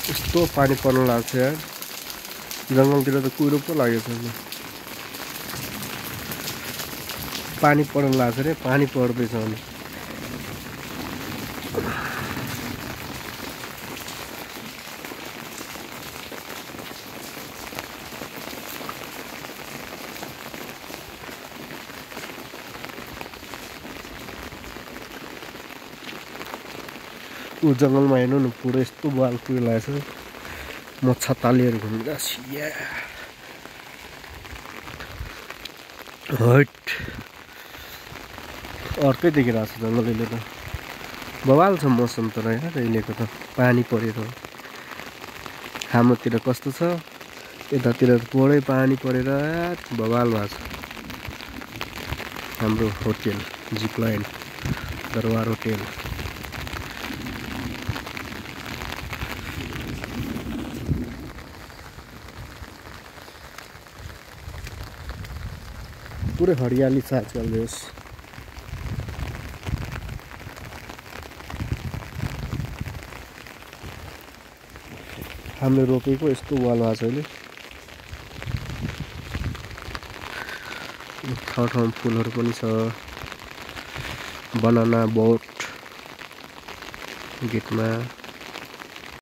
यस्तो पानी पर्न लाग्छ यार जङ्गलतिर त कुहिरो पो लागेको छ पानी पर्न लाग्छ रे पानी पर्दैछ अनि ऊ जङ्गलमा हेर्नु न पुरो यस्तो बाल कुहिरो लागेछ म छत्ता लिएर घुमिरहेको छु हट अर्कै देखिरहेको छ जङ्गल अहिले त बवाल छ मौसम तर यार अहिलेको त पानी परेर हाम्रोतिर कस्तो छ यतातिर पुरै पानी परेर बवाल भएको छ हाम्रो होटेल जिपलाइन दरबार होटेल पुरै हरियाली छ आजकल देश हामीले रोपेको यस्तो वाल भएको छ अहिले ठाउँ ठाउँ फुलहरू पनि छ बनाना बोट गेटमा